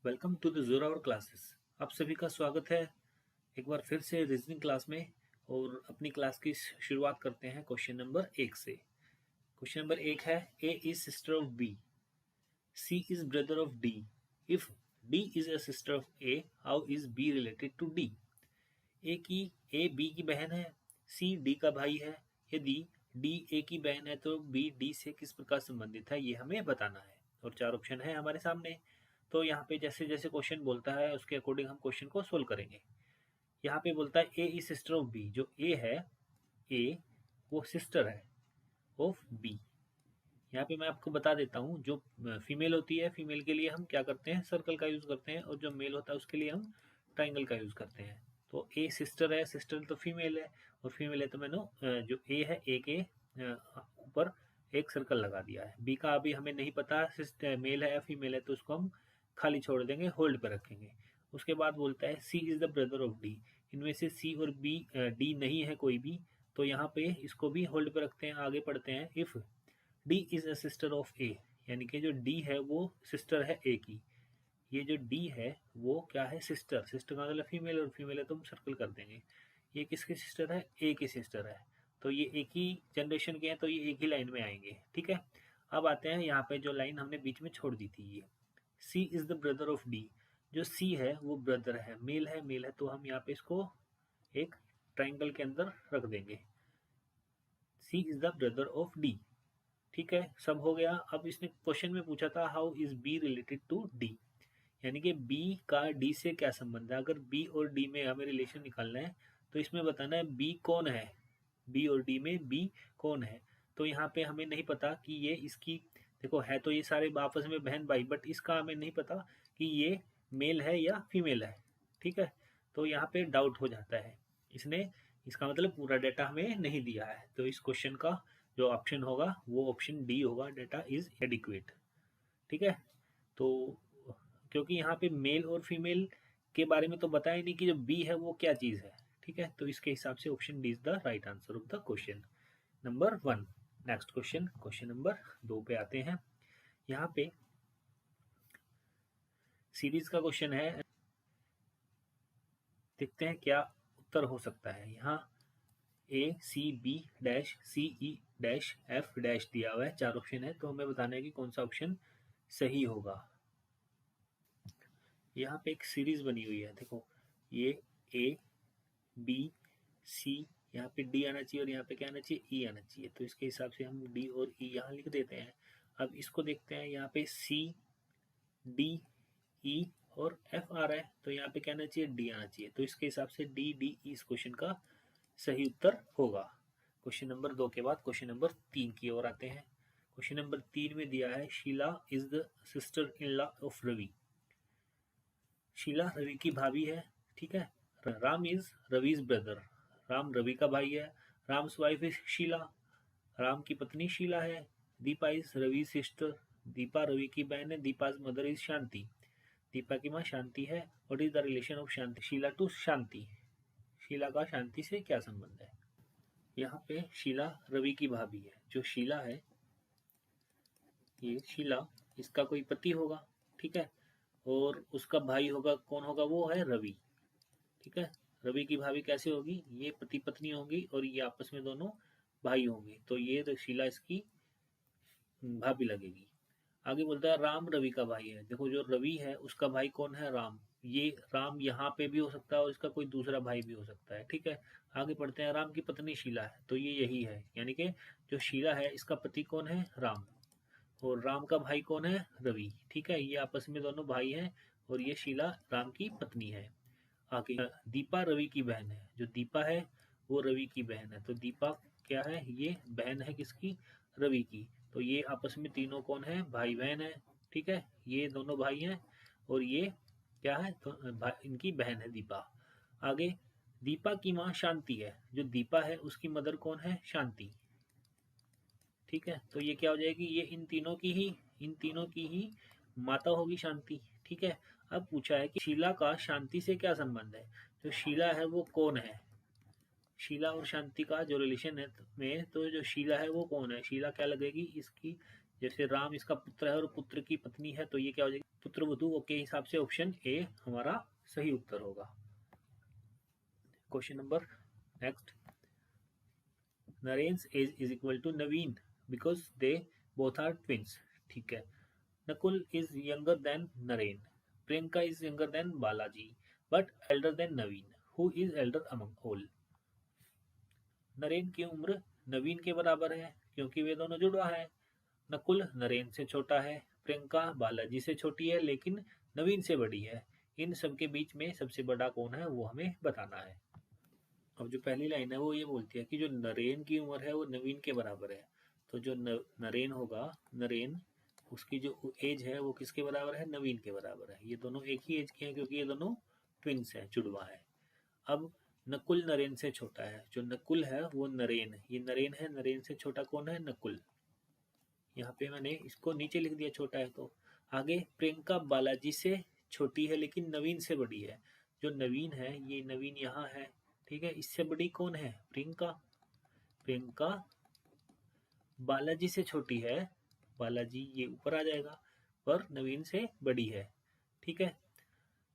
Welcome to the Zorawar classes. आप सभी का स्वागत है एक बार फिर से रीजनिंग क्लास में। और अपनी क्लास की शुरुआत करते हैं क्वेश्चन नंबर 1 से। क्वेश्चन नंबर 1 है, A is sister of B, C is brother of D, if D is a sister of A, how is B related to D. A B की बहन है, सी डी का भाई है। यदि D A की बहन है तो बी डी से किस प्रकार संबंधित है, ये हमें बताना है। और 4 ऑप्शन है हमारे सामने। तो यहाँ पे जैसे जैसे क्वेश्चन बोलता है उसके अकॉर्डिंग हम क्वेश्चन को सोल्व करेंगे। यहाँ पे बोलता है A is sister of B, जो ए है, ए वो सिस्टर है ऑफ बी। यहाँ पे मैं आपको बता देता हूँ, जो फीमेल होती है, फीमेल के लिए हम क्या करते हैं, सर्कल का यूज करते हैं, और जो मेल होता है उसके लिए हम ट्राइंगल का यूज करते हैं। तो ए सिस्टर है, सिस्टर तो फीमेल है, और फीमेल है तो मैंने जो ए है, ए के ऊपर एक सर्कल लगा दिया है। बी का अभी हमें नहीं पता सिस्टर मेल है या फीमेल है, तो उसको हम खाली छोड़ देंगे, होल्ड पर रखेंगे। उसके बाद बोलता है C is the brother of D, इनमें से सी और बी डी नहीं है कोई भी, तो यहाँ पे इसको भी होल्ड पर रखते हैं। आगे पढ़ते हैं, if D is a sister of A, यानी कि जो डी है वो सिस्टर है ए की। ये जो डी है वो क्या है, सिस्टर। सिस्टर का मतलब फीमेल, और फीमेल है तो हम सर्कल कर देंगे। ये किसकी सिस्टर है, ए की सिस्टर है। तो ये एक ही जनरेशन के हैं, तो ये एक ही लाइन में आएंगे। ठीक है, अब आते हैं यहाँ पे जो लाइन हमने बीच में छोड़ दी थी, ये C is the brother of D. जो सी है वो ब्रदर है, मेल है, मेल है, तो हम यहाँ पे इसको एक ट्राइंगल के अंदर रख देंगे। C is the brother of D. ठीक है, सब हो गया। अब इसने क्वेश्चन में पूछा था how is B related to D, यानी कि बी का डी से क्या संबंध है। अगर बी और डी में हमें रिलेशन निकालना है तो इसमें बताना है बी कौन है, बी और डी में बी कौन है। तो यहाँ पे हमें नहीं पता कि ये इसकी, देखो है तो ये सारे आपस में बहन भाई, बट इसका हमें नहीं पता कि ये मेल है या फीमेल है। ठीक है, तो यहाँ पे डाउट हो जाता है। इसने इसका मतलब पूरा डेटा हमें नहीं दिया है, तो इस क्वेश्चन का जो ऑप्शन होगा वो ऑप्शन डी होगा, डेटा इज एडिक्वेट। ठीक है, तो क्योंकि यहाँ पे मेल और फीमेल के बारे में तो बताया नहीं कि जो बी है वो क्या चीज़ है। ठीक है, तो इसके हिसाब से option D is the right answer of the question number 1। Next question, question number 2 पे आते हैं। यहाँ पे सीरीज का क्वेश्चन है, देखते हैं क्या उत्तर हो सकता है। यहाँ ए सी बी डैश सी ई डैश एफ डैश दिया हुआ है, 4 ऑप्शन है, तो हमें बताना है कि कौन सा ऑप्शन सही होगा। यहाँ पे एक सीरीज बनी हुई है, देखो ये ए बी सी, यहाँ पे डी आना चाहिए, और यहाँ पे क्या आना चाहिए, ई आना चाहिए। तो इसके हिसाब से हम डी और ई यहाँ लिख देते हैं। अब इसको देखते हैं, यहाँ पे सी डी ई और एफ आ रहा है, तो यहाँ पे क्या आना चाहिए, डी आना चाहिए। तो इसके हिसाब से डी डी ई इस क्वेश्चन का सही उत्तर होगा। क्वेश्चन नंबर 2 के बाद क्वेश्चन नंबर 3 की ओर आते हैं। क्वेश्चन नंबर 3 में दिया है, Sheela is the sister in law of Ravi. Sheela Ravi की भाभी है। ठीक है, राम इज रविज ब्रदर, राम रवि का भाई है। राम्स वाइफ इज शीला, राम की पत्नी शीला है। दीपा इज रवि सिस्टर, दीपा रवि की बहन है। दीपाज मदर इज शांति, दीपा की माँ शांति है। What is the relation of Shanti Sheela to Shanti, Sheela का शांति से क्या संबंध है। यहाँ पे शीला रवि की भाभी है। जो शीला है, ये शीला, इसका कोई पति होगा। ठीक है, और उसका भाई होगा, कौन होगा, वो है रवि। ठीक है, रवि की भाभी कैसे होगी, ये पति पत्नी होंगी, और ये आपस में दोनों भाई होंगे, तो ये तो शीला इसकी भाभी लगेगी। आगे बोलता है राम रवि का भाई है। देखो जो रवि है उसका भाई कौन है, राम। ये राम यहाँ पे भी हो सकता है और इसका कोई दूसरा भाई भी हो सकता है। ठीक है, आगे पढ़ते हैं, राम की पत्नी शीला है, तो ये यही है, यानी कि जो शीला है इसका पति कौन है, राम, और राम का भाई कौन है, रवि। ठीक है, ये आपस में दोनों भाई हैं, और ये शीला राम की पत्नी है। आगे दीपा रवि की बहन है। जो दीपा है वो रवि की बहन है, तो दीपा क्या है, ये बहन है किसकी, रवि की। तो ये आपस में तीनों कौन है, भाई बहन है। ठीक है, ये दोनों भाई हैं, और ये क्या है, तो इनकी बहन है दीपा। आगे दीपा की माँ शांति है। जो दीपा है उसकी मदर कौन है, शांति। ठीक है, तो ये क्या हो जाएगी, ये इन तीनों की ही माता होगी शांति। ठीक है, अब पूछा है कि शीला का शांति से क्या संबंध है। जो शीला है वो कौन है, शीला और शांति का जो रिलेशन है में, तो जो शीला है वो कौन है, शीला क्या लगेगी, इसकी जैसे राम इसका पुत्र है और पुत्र की पत्नी है, तो ये क्या हो जाएगी, पुत्र वधू के हिसाब से ऑप्शन ए हमारा सही उत्तर होगा। Question number next, Naren's age is equal to Naveen because they both are twins. ठीक है, Nakul is younger than Naren, Priyanka is younger than Balaji but elder than Naveen, who is elder among all. Naren की उम्र नवीन के बराबर है क्योंकि वे दोनों जुड़वा है। नकुल नरेन से छोटा है, प्रियंका बालाजी से छोटी है लेकिन नवीन से बड़ी है। इन सब के बीच में सबसे बड़ा कौन है वो हमें बताना है। अब जो पहली लाइन है वो ये बोलती है कि जो नरेन की उम्र है वो नवीन के बराबर है। तो जो नरेन होगा, नरेन उसकी जो एज है वो किसके बराबर है, नवीन के बराबर है। ये दोनों एक ही एज के हैं क्योंकि ये दोनों ट्विंस हैं, जुड़वा है। अब नकुल नरेन से छोटा है, जो नकुल है वो नरेन, ये नरेन है, नरेन से छोटा कौन है, नकुल। यहाँ पे मैंने इसको नीचे लिख दिया छोटा है। तो आगे प्रियंका बालाजी से छोटी है लेकिन नवीन से बड़ी है। जो नवीन है ये नवीन यहाँ है, ठीक है, इससे बड़ी कौन है, प्रियंका। प्रियंका बालाजी से छोटी है, बालाजी ये ऊपर आ जाएगा, पर नवीन से बड़ी है। ठीक है,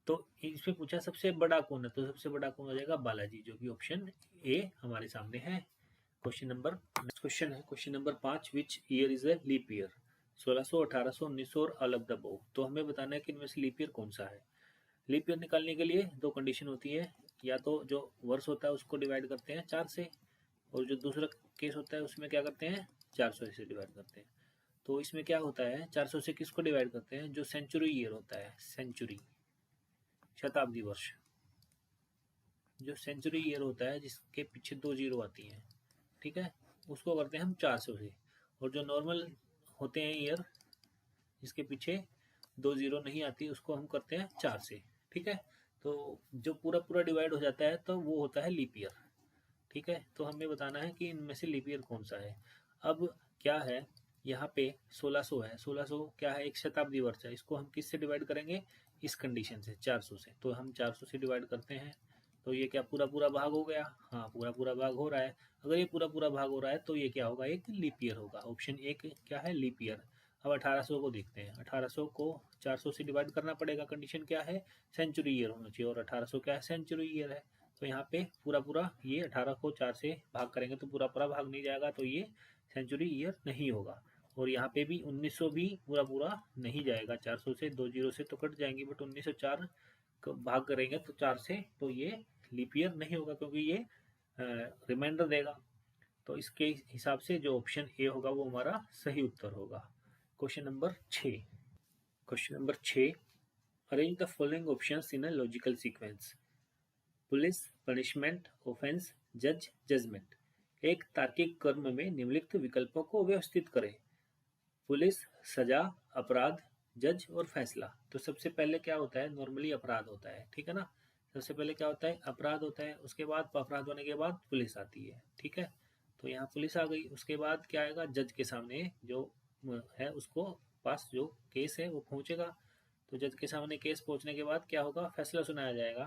तो इसमें पूछा सबसे बड़ा कौन है, तो सबसे बड़ा कौन हो जाएगा, बालाजी, जो कि ऑप्शन ए हमारे सामने है। क्वेश्चन नंबर नेक्स्ट क्वेश्चन है question number 5, which year is a leap year, 1600, 1800, 1900 और ऑल ऑफ द अबव। तो हमें बताना है कि इनमें से लीप ईयर कौन सा है। लीप ईयर निकालने के लिए दो कंडीशन होती है, या तो जो वर्ष होता है उसको डिवाइड करते हैं 4 से, और जो दूसरा केस होता है उसमें क्या करते हैं, 400 से डिवाइड करते हैं। तो इसमें क्या होता है, 400 से किसको डिवाइड करते हैं, जो सेंचुरी ईयर होता है, सेंचुरी शताब्दी वर्ष, जो सेंचुरी ईयर होता है जिसके पीछे 2 जीरो आती हैं, ठीक है, उसको करते हैं हम 400 से। और जो नॉर्मल होते हैं ईयर जिसके पीछे 2 जीरो नहीं आती उसको हम करते हैं 4 से। ठीक है, तो जो पूरा पूरा डिवाइड हो जाता है तो वो होता है लीप ईयर। ठीक है, तो हमें बताना है कि इनमें से लीप ईयर कौन सा है। अब क्या है, यहाँ पे 1600 है, 1600 क्या है, एक शताब्दी वर्ष है, इसको हम किससे डिवाइड करेंगे, इस कंडीशन से 400 से। तो हम 400 से डिवाइड करते हैं, तो ये क्या पूरा पूरा भाग हो गया, हाँ पूरा पूरा भाग हो रहा है। अगर ये पूरा पूरा भाग हो रहा है तो ये क्या होगा, एक लीप ईयर होगा। ऑप्शन ए क्या है, लीप ईयर। अब 1800 को देखते हैं, 1800 को 400 से डिवाइड करना पड़ेगा, कंडीशन क्या है, सेंचुरी ईयर होना चाहिए, और 1800 क्या है, सेंचुरी ईयर है। तो यहाँ पे पूरा पूरा ये 18 को 4 से भाग करेंगे तो पूरा पूरा भाग नहीं जाएगा, तो ये सेंचुरी ईयर नहीं होगा। और यहाँ पे भी 1900 भी पूरा पूरा नहीं जाएगा, 400 से 2 जीरो से तो कट जाएंगे, बट 1904 को भाग करेंगे तो 4 से, तो ये लीप ईयर नहीं होगा क्योंकि ये रिमाइंडर देगा। तो इसके हिसाब से जो ऑप्शन ए होगा वो हमारा सही उत्तर होगा। Question number 6, question number 6, arrange the following options in a logical sequence, police, punishment, offence, जज, जजमेंट। एक तार्किक क्रम में निम्नलिखित विकल्पों को व्यवस्थित करें, पुलिस, सजा, अपराध, जज और फैसला। तो सबसे पहले क्या होता है, नॉर्मली अपराध होता है, ठीक है ना। सबसे पहले क्या होता है, अपराध होता है, उसके बाद अपराध होने के बाद पुलिस आती है, ठीक है। तो यहाँ पुलिस आ गई, उसके बाद क्या आएगा, जज के सामने जो है उसको पास जो केस है वो पहुंचेगा। तो जज के सामने केस पहुंचने के बाद क्या होगा, फैसला सुनाया जाएगा।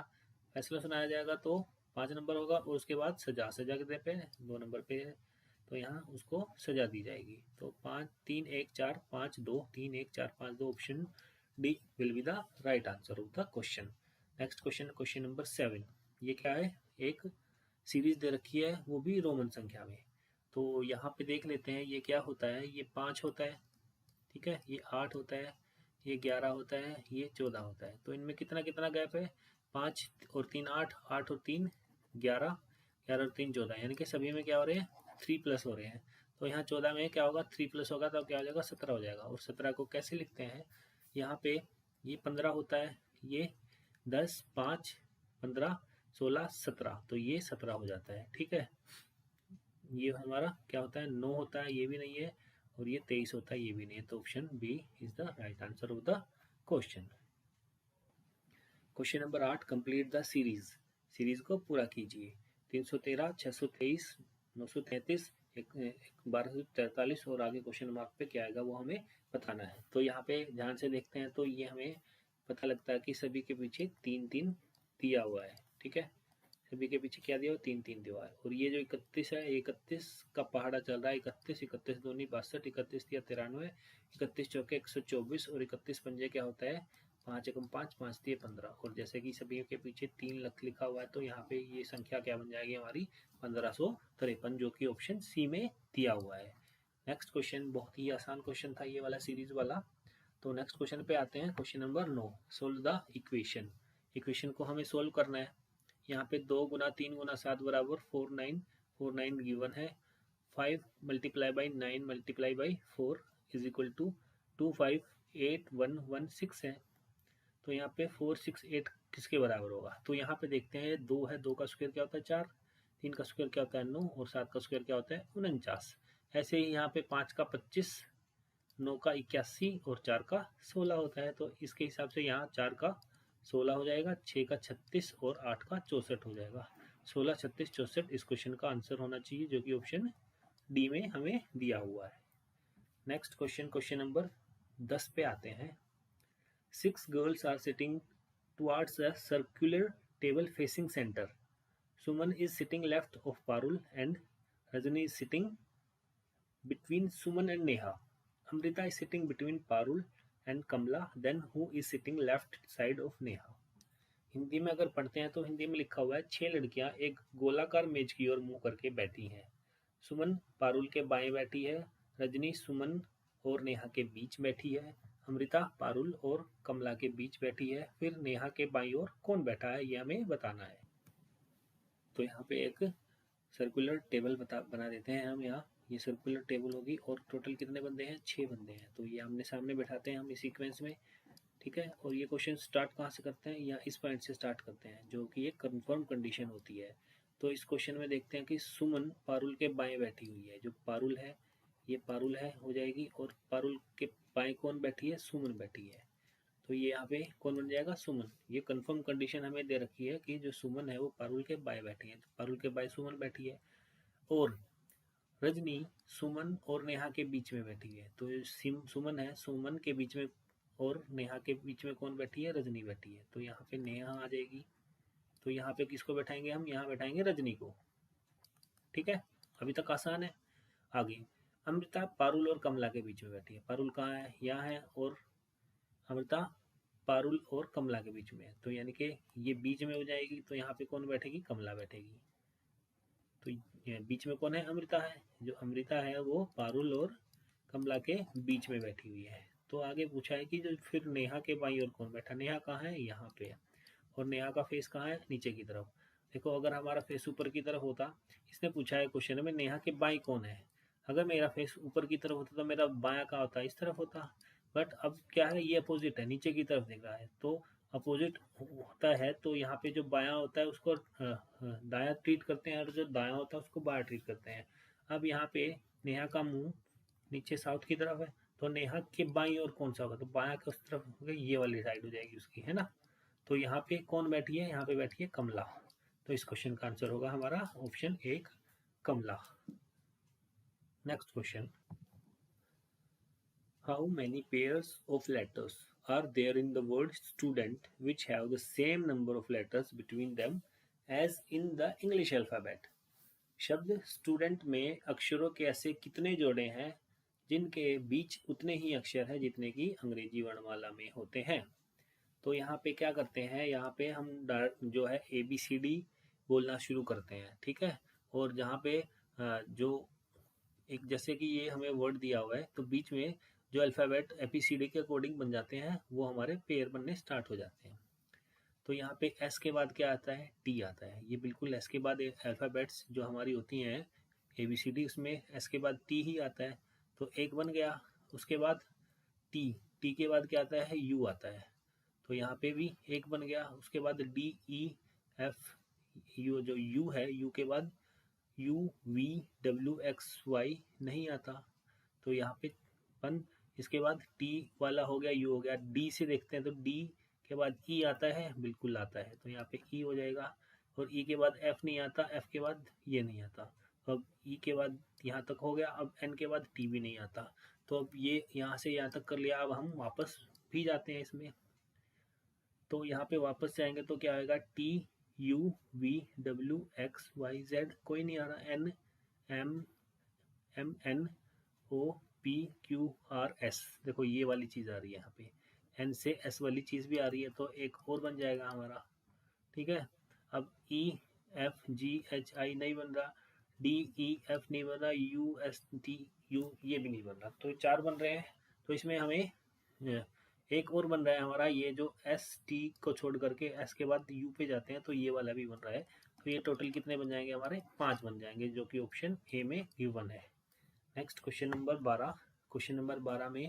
फैसला सुनाया जाएगा तो 5 नंबर होगा, और उसके बाद सजा, सजा कितने पे, 2 नंबर पे है, तो यहाँ उसको सजा दी जाएगी। तो 5 3 1 4 5 2 3 1 4 5 2, option D will be the right answer of the question. Next question, question number 7, ये क्या है, एक सीरीज दे रखी है वो भी रोमन संख्या में। तो यहाँ पे देख लेते हैं ये क्या होता है, ये 5 होता है, ठीक है, ये 8 होता है, ये 11 होता है, ये 14 होता है। तो इनमें कितना कितना गैप है, 5 और 3 8, 8 और 3 11, 11 और 3 14, यानी कि सभी में क्या हो रहे हैं, 3 प्लस हो रहे हैं। तो यहाँ 14 में क्या होगा, 3 प्लस होगा तो क्या हो जाएगा, 17 हो जाएगा। और 17 को कैसे लिखते हैं, यहाँ पे ये 15 होता है, ये 10 5 15 16 17, तो ये 17 हो जाता है, ठीक है। ये हमारा क्या होता है, 9 होता है, ये भी नहीं है, और ये 23 होता है, ये भी नहीं है। तो option B is the right answer of the question. Question number 8, complete the series, series को पूरा कीजिए। 313, 623, 933, 1243 और आगे क्वेश्चन मार्क पे क्या आएगा वो हमें बताना है। तो यहाँ पे ध्यान से देखते हैं तो ये हमें पता लगता है कि सभी के पीछे 3 3 दिया हुआ है, ठीक है। सभी के पीछे क्या दिया हुआ, 3 3 दीवार। और ये जो 31 है, 31 का पहाड़ा चल रहा है, 31 31 दूनी 62, 31 या 93, 31 चौके 124 और 31 पंजे क्या होता है 5 एकम 5, 5 दिए 15। और जैसे कि सभी के पीछे 3 लाख लिखा हुआ है तो यहाँ पे ये संख्या क्या बन जाएगी हमारी 1553, जो कि ऑप्शन सी में दिया हुआ है। नेक्स्ट क्वेश्चन बहुत ही आसान क्वेश्चन था ये वाला, सीरीज वाला। तो नेक्स्ट क्वेश्चन पे आते हैं, question number 9। Solve the equation. Equation को हमें सोल्व करना है। यहाँ पे 2 गुना 3 गुना 7 बराबर 49, 49 गिवन है। 5 multiply by 9 multiply by 4 is equal to 258 116 है। तो यहाँ पे 468 किसके बराबर होगा, तो यहाँ पे देखते हैं 2 है, 2 का स्क्वायर क्या होता है 4, 3 का स्क्वायर क्या होता है 9 और 7 का स्क्वायर क्या होता है 49। ऐसे ही यहाँ पे 5 का 25, 9 का 81 और 4 का 16 होता है। तो इसके हिसाब से यहाँ 4 का 16 हो जाएगा, 6 का 36 और 8 का 64 हो जाएगा। 16 36 64 इस क्वेश्चन का आंसर होना चाहिए, जो कि ऑप्शन डी में हमें दिया हुआ है। नेक्स्ट क्वेश्चन, क्वेश्चन नंबर 10 पे आते हैं। 6 girls are sitting towards a circular table facing center. Suman is sitting left of Parul and Rajani is sitting between Suman and Neha. Amrita is sitting between Parul and Kamla. Then who is sitting left side of Neha? Hindi में अगर पढ़ते हैं तो हिंदी में लिखा हुआ है 6 लड़कियां एक गोलाकार मेज की ओर मुंह करके बैठी हैं। सुमन पारुल के बाएं बैठी है, रजनी सुमन और नेहा के बीच बैठी है, अमृता पारुल और कमला के बीच बैठी है। फिर नेहा के बाईं ओर कौन बैठा है ये हमें बताना है। तो यहाँ पे एक सर्कुलर टेबल बना देते हैं हम। यहाँ ये सर्कुलर टेबल होगी और टोटल कितने बंदे हैं 6 बंदे हैं। तो ये आमने सामने बैठाते हैं हम इस सीक्वेंस में, ठीक है। और ये क्वेश्चन स्टार्ट कहाँ से करते हैं, या इस पॉइंट से स्टार्ट करते हैं जो कि एक कंफर्म कंडीशन होती है। तो इस क्वेश्चन में देखते हैं कि सुमन पारुल के बाएं बैठी हुई है। जो पारुल है ये पारुल है हो जाएगी, और पारुल के बाएं कौन बैठी है, सुमन बैठी है। तो ये यहाँ पे कौन बन जाएगा, सुमन। ये कंफर्म कंडीशन हमें दे रखी है कि जो सुमन है वो पारुल के बाएं बैठी है। तो पारुल के बाएं सुमन बैठी है। और रजनी सुमन और नेहा के बीच में बैठी है। तो सुमन है, सुमन के बीच में और नेहा के बीच में कौन बैठी है, रजनी बैठी है। तो यहाँ पे नेहा आ जाएगी। तो यहाँ पे किसको बैठाएंगे हम, यहाँ बैठाएंगे रजनी को, ठीक है। अभी तक आसान है। आगे अमृता पारुल और कमला के बीच में बैठी है। पारुल कहाँ है, यहाँ है, और अमृता पारुल और कमला के बीच में है। तो यानी कि ये बीच में हो जाएगी। तो यहाँ पे कौन बैठेगी, कमला बैठेगी। तो ये बीच में कौन है, अमृता है। जो अमृता है वो पारुल और कमला के बीच में बैठी हुई है। तो आगे पूछा है कि जो फिर नेहा के बाईं ओर कौन बैठा, नेहा कहाँ है, यहाँ पे है। और नेहा का फेस कहाँ है, नीचे की तरफ। देखो अगर हमारा फेस ऊपर की तरफ होता, इसने पूछा है क्वेश्चन में नेहा के बाईं कौन है। अगर मेरा फेस ऊपर की तरफ होता तो मेरा बायां कहाँ होता, इस तरफ होता। बट अब क्या है, ये अपोजिट है, नीचे की तरफ दिख रहा है। तो अपोजिट होता है तो यहाँ पे जो बायां होता है उसको दायां ट्रीट करते हैं, और जो दायां होता है उसको बायां ट्रीट करते हैं। अब यहाँ पे नेहा का मुंह नीचे साउथ की तरफ है, तो नेहा के बाईं ओर कौन सा होगा, तो बायां के उस तरफ होगा, ये वाली साइड हो जाएगी उसकी, है ना। तो यहाँ पे कौन बैठी है, यहाँ पे बैठी है कमला। तो इस क्वेश्चन का आंसर होगा हमारा option 1 Kamala. Next question, how many pairs of letters are there in the word student which have the same number of letters between them as in the English alphabet? शब्द स्टूडेंट में अक्षरों के ऐसे कितने जोड़े हैं जिनके बीच उतने ही अक्षर हैं जितने की अंग्रेजी वर्णमाला में होते हैं। तो यहाँ पे क्या करते हैं, यहाँ पे हम जो है ABCD बोलना शुरू करते हैं, ठीक है। और जहाँ पे जो एक जैसे कि ये हमें वर्ड दिया हुआ है तो बीच में जो अल्फ़ाबेट ABCD के अकॉर्डिंग बन जाते हैं वो हमारे पेयर बनने स्टार्ट हो जाते हैं। तो यहाँ पे एस के बाद क्या आता है, टी आता है। ये बिल्कुल एस के बाद अल्फ़ाबेट्स जो हमारी होती हैं ABCD, उसमें एस के बाद टी ही आता है। तो एक बन गया। उसके बाद टी, टी के बाद क्या आता है, यू आता है। तो यहाँ पे भी एक बन गया। उसके बाद DEF, यू जो यू है, यू के बाद UVWXY नहीं आता। तो यहाँ पे वन। इसके बाद टी वाला हो गया, यू हो गया। डी से देखते हैं तो डी के बाद ई आता है, बिल्कुल आता है। तो यहाँ पे ई हो जाएगा। और ई के बाद एफ नहीं आता, एफ के बाद ये नहीं आता। तो अब ई के बाद यहाँ तक हो गया। अब एन के बाद टी भी नहीं आता। तो अब ये यहाँ से यहाँ तक कर लिया। अब हम वापस भी जाते हैं इसमें। तो यहाँ पे वापस जाएंगे तो क्या आएगा, T U V W X Y Z कोई नहीं आ रहा, N M M N O P Q R S, देखो ये वाली चीज़ आ रही है यहाँ पे, N से S वाली चीज़ भी आ रही है, तो एक और बन जाएगा हमारा। ठीक है, अब E F G H I नहीं बन रहा, D E F नहीं बन रहा, U S T U ये भी नहीं बन रहा, तो 4 बन रहे हैं। तो इसमें हमें एक और बन रहा है हमारा, ये जो S T को छोड़ करके S के बाद U पे जाते हैं, तो ये वाला भी बन रहा है। तो ये टोटल कितने बन जाएंगे हमारे, 5 बन जाएंगे, जो कि ऑप्शन ए में गिवन है। Next question number 12। Question number 12 में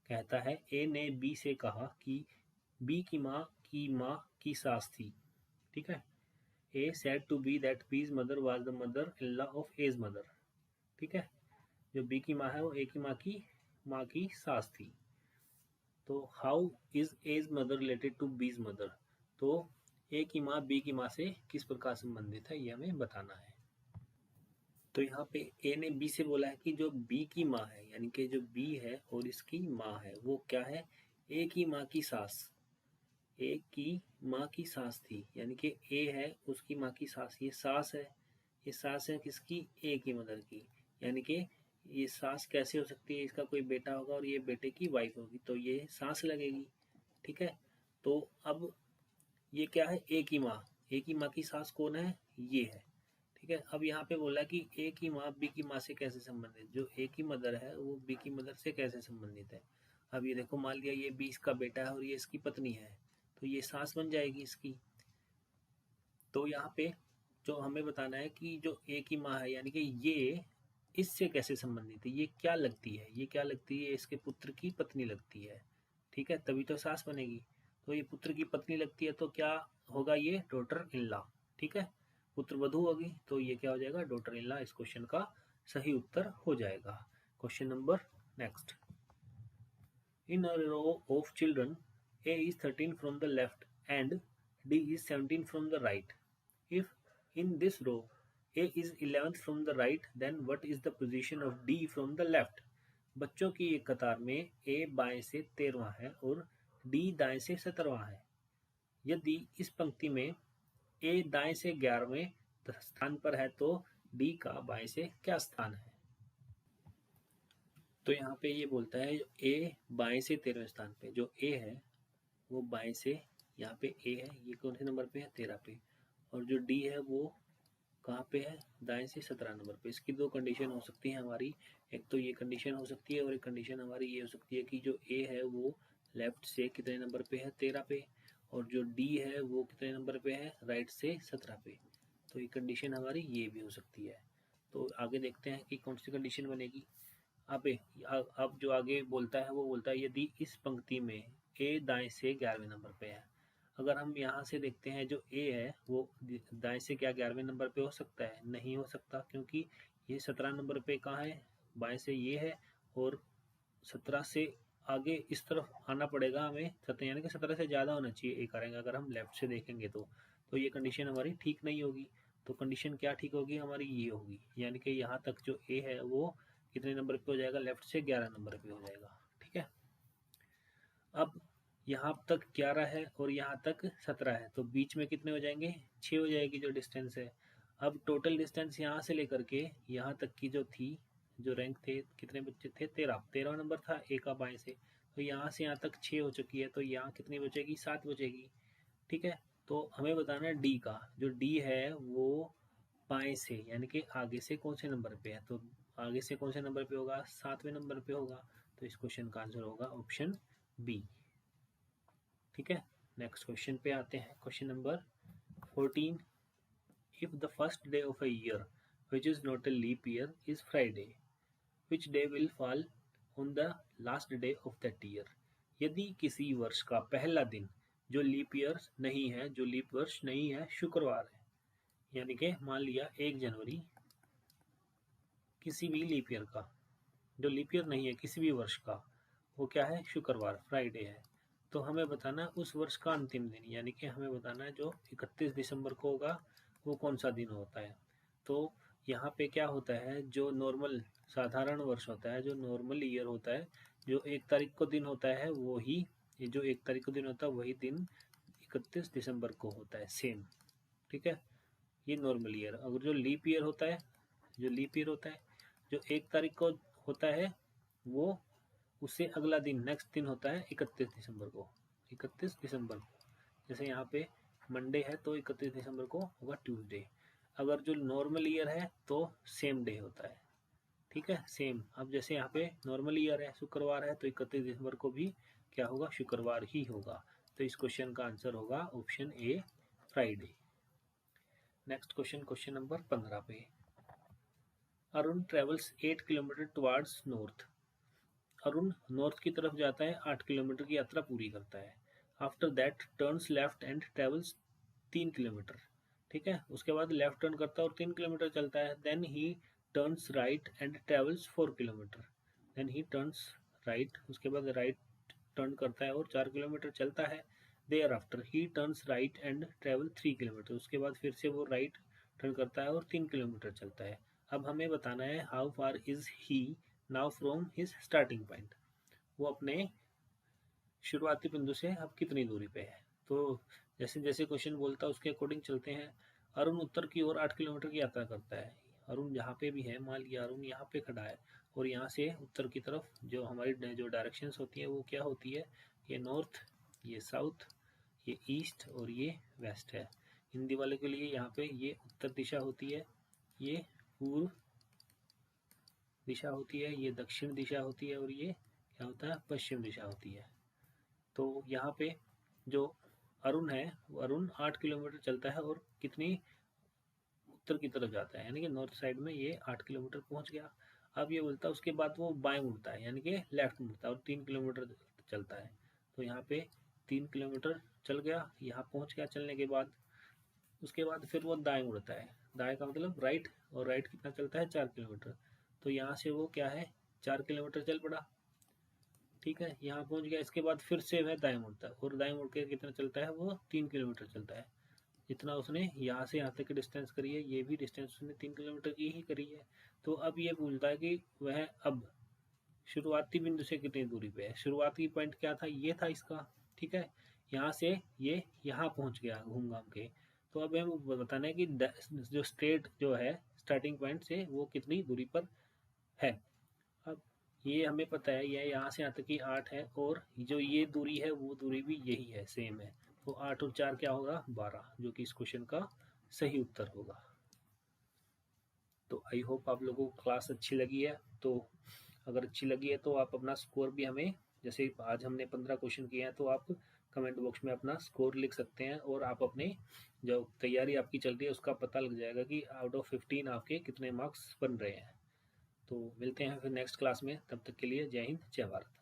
कहता है ए ने बी से कहा कि बी की माँ की सास थी। ठीक है, A said to B that B's mother was the mother in law of A's mother. ठीक है, जो बी की माँ है वो ए की माँ की सास थी। तो how is A's mother related to B's mother, तो ए की माँ बी की माँ से किस प्रकार संबंधित है, ये हमें बताना है। तो यहाँ पे ए ने बी से बोला है कि जो बी की माँ है, यानी कि जो बी है और इसकी माँ है, वो क्या है, ए की माँ की सास। ए की माँ की सास थी, यानी कि ए है उसकी माँ की सास, ये सास है, ये सास है किसकी, ए की मदर की, यानी कि ये सास कैसे हो सकती है, इसका कोई बेटा होगा और ये बेटे की वाइफ होगी, तो ये सास लगेगी। ठीक है, तो अब ये क्या है, ए की माँ की सास कौन है, ये है। ठीक है, अब यहाँ पे बोला कि ए की माँ बी की माँ से कैसे संबंधित, जो ए की मदर है वो बी की मदर से कैसे संबंधित है। अब ये देखो, मान लिया ये बी इसका बेटा है और ये इसकी पत्नी है, तो ये सास बन जाएगी इसकी। तो यहाँ पे जो हमें बताना है कि जो ए की माँ है, यानी कि ये इससे कैसे संबंधित है, ये क्या लगती है, ये क्या लगती है, इसके पुत्र की पत्नी लगती है। ठीक है, तभी तो सास बनेगी। तो ये पुत्र की पत्नी लगती है, तो क्या होगा, ये डॉटर इन लॉ। ठीक है, पुत्र वधू होगी, तो ये क्या हो जाएगा, डॉटर इन लॉ इस क्वेश्चन का सही उत्तर हो जाएगा। Question number next. In a row of children, A is 13 from the left and D is 17 from the right. If in this row A is 11th from the right, then what is the position of D from the left? बच्चों की एक कतार में A बाएं से 13वां है और D दाएं से 17वां है। यदि इस पंक्ति में A दाएं से 11वें स्थान पर है, तो D का बाएं से क्या स्थान है। तो यहाँ पे ये बोलता है ए बाएं से 13वें स्थान पे, जो ए है वो बाएं से, यहाँ पे ए है, ये कौन से नंबर पे है, 13 पे, और जो डी है वो कहाँ पे है, दाएं से 17 नंबर पे। इसकी दो कंडीशन हो सकती है हमारी, एक तो ये कंडीशन हो सकती है और एक कंडीशन हमारी ये हो सकती है कि जो ए है वो लेफ्ट से कितने नंबर पे है, 13 पे, और जो डी है वो कितने नंबर पे है, राइट से 17 पे। तो ये कंडीशन हमारी ये भी हो सकती है। तो आगे देखते हैं कि कौन सी कंडीशन बनेगी। अब जो आगे बोलता है वो बोलता है यदि इस पंक्ति में ए दाएं से 11वें नंबर पे है। अगर हम यहाँ से देखते हैं, जो ए है वो दाएं से क्या 11वें नंबर पे हो सकता है, नहीं हो सकता, क्योंकि ये 17 नंबर पे कहाँ है, बाएं से ये है, और 17 से आगे इस तरफ आना पड़ेगा हमें, 17 यानी कि 17 से ज़्यादा होना चाहिए ए करेंगे अगर हम लेफ्ट से देखेंगे तो ये कंडीशन हमारी ठीक नहीं होगी। तो कंडीशन क्या ठीक होगी हमारी, ये होगी, यानी कि यहाँ तक जो ए है वो कितने नंबर पे हो जाएगा, लेफ्ट से 11 नंबर पे हो जाएगा। ठीक है, अब यहाँ तक 11 है और यहाँ तक 17 है, तो बीच में कितने हो जाएंगे, 6 हो जाएगी जो डिस्टेंस है। अब टोटल डिस्टेंस यहाँ से लेकर के यहाँ तक की जो थी, जो रैंक थे, कितने बच्चे थे, 13 नंबर था ए का बाएं से, तो यहाँ से यहाँ तक 6 हो चुकी है, तो यहाँ कितनी बचेगी, 7 बचेगी। ठीक है, तो हमें बताना है डी का, जो डी है वो बाएं से यानी कि आगे से कौन से नंबर पे है, तो आगे से कौन से नंबर पे होगा, 7वें नंबर पे होगा, तो इस क्वेश्चन का आंसर होगा ऑप्शन बी। ठीक है, नेक्स्ट क्वेश्चन पे आते हैं। Question number 14। If the first day of a year which is not a leap year is Friday, which day will fall on the last day of that year? यदि किसी वर्ष का पहला दिन जो लीप ईयर नहीं है, जो लीप वर्ष नहीं है, शुक्रवार है, यानी कि मान लिया 1 जनवरी किसी भी लीप ईयर का, जो लीप ईयर नहीं है किसी भी वर्ष का, वो क्या है, शुक्रवार, फ्राइडे है, तो हमें बताना उस वर्ष का अंतिम दिन, यानी कि हमें बताना है जो 31 दिसंबर को होगा वो कौन सा दिन होता है। तो यहाँ पे क्या होता है, जो नॉर्मल साधारण वर्ष होता है, जो नॉर्मल ईयर होता है, जो 1 तारीख को दिन होता है वो ही, ये जो 1 तारीख को दिन होता है वही दिन 31 दिसंबर को होता है, सेम। ठीक है, ये नॉर्मल ईयर। अगर जो लीप ईयर होता है, जो 1 तारीख को होता है, वो उससे अगला दिन, नेक्स्ट दिन होता है 31 दिसंबर को। 31 दिसंबर को, जैसे यहाँ पे मंडे है तो 31 दिसंबर को होगा ट्यूसडे। अगर जो नॉर्मल ईयर है तो सेम डे होता है, ठीक है, सेम। अब जैसे यहाँ पे नॉर्मल ईयर है, शुक्रवार है, तो 31 दिसंबर को भी क्या होगा, शुक्रवार ही होगा। तो इस क्वेश्चन का आंसर होगा option A, Friday. Next question, question number 15 पे। Arun travels 8 kilometre towards north. Arun north की तरफ जाता है, 8 किलोमीटर की यात्रा पूरी करता है। After that turns left and travels 3 kilometre, ठीक है, उसके बाद लेफ्ट टर्न करता है और 3 किलोमीटर चलता है। Then he turns right and travels 4 kilometre. Then he turns right, उसके बाद राइट टर्न करता है और 4 किलोमीटर चलता है। Thereafter he turns right and travel 3 kilometre, उसके बाद फिर से वो राइट टर्न करता है और 3 किलोमीटर चलता है। अब हमें बताना है how far is he now from his starting point. वो अपने शुरुआती बिंदु से अब कितनी दूरी पे है। तो जैसे जैसे क्वेश्चन बोलता है उसके अकॉर्डिंग चलते हैं। अरुण उत्तर की ओर 8 किलोमीटर की यात्रा करता है। अरुण जहाँ पे भी है, मान लिया अरुण यहाँ पे खड़ा है और यहाँ से उत्तर की तरफ जो हमारी जो डायरेक्शंस होती है वो क्या होती है, ये नॉर्थ, ये साउथ, ये ईस्ट और ये वेस्ट है। हिंदी वाले के लिए यहाँ पे ये उत्तर दिशा होती है, ये पूर्व दिशा होती है, ये दक्षिण दिशा होती है और ये क्या होता है, पश्चिम दिशा होती है। तो यहाँ पे जो अरुण है, वो अरुण 8 किलोमीटर चलता है और कितनी उत्तर की तरफ जाता है, यानी कि नॉर्थ साइड में ये 8 किलोमीटर पहुंच गया। अब ये बोलता है उसके बाद वो बाएं मुड़ता है, यानी कि लेफ्ट मुड़ता है और 3 किलोमीटर चलता है। तो यहाँ पे 3 किलोमीटर चल गया, यहाँ पहुंच गया चलने के बाद। उसके बाद फिर वो दाएं मुड़ता है, दाएं का मतलब राइट, और राइट कितना चलता है, 4 किलोमीटर। तो यहाँ से वो क्या है, 4 किलोमीटर चल पड़ा, ठीक है, यहाँ पहुंच गया। इसके बाद फिर से वह दाएं मुड़ता है और दाएं मुड़ के कितना चलता है, वो 3 किलोमीटर चलता है। जितना उसने यहाँ से यहाँ तक की डिस्टेंस करी है, ये भी डिस्टेंस उसने 3 किलोमीटर की ही करी है। तो अब ये बोलता है कि वह अब शुरुआती बिंदु से कितनी दूरी पे है। शुरुआती पॉइंट क्या था, ये था इसका, ठीक है, यहाँ से ये यहाँ पहुंच गया घूम घाम के। तो अब हमें बताना है कि जो स्ट्रेट जो है स्टार्टिंग पॉइंट से वो कितनी दूरी पर है। अब ये हमें पता है, यह यहाँ से यहाँ तक की 8 है और जो ये दूरी है वो दूरी भी यही है, सेम है। तो 8 और 4 क्या होगा, 12, जो कि इस क्वेश्चन का सही उत्तर होगा। तो आई होप आप लोगों को क्लास अच्छी लगी है। तो अगर अच्छी लगी है तो आप अपना स्कोर भी हमें, जैसे आज हमने 15 क्वेश्चन किए हैं, तो आप कमेंट बॉक्स में अपना स्कोर लिख सकते हैं और आप अपने जो तैयारी आपकी चल रही है उसका पता लग जाएगा कि आउट ऑफ 15 आपके कितने मार्क्स बन रहे हैं। तो मिलते हैं फिर नेक्स्ट क्लास में, तब तक के लिए जय हिंद, जय भारत।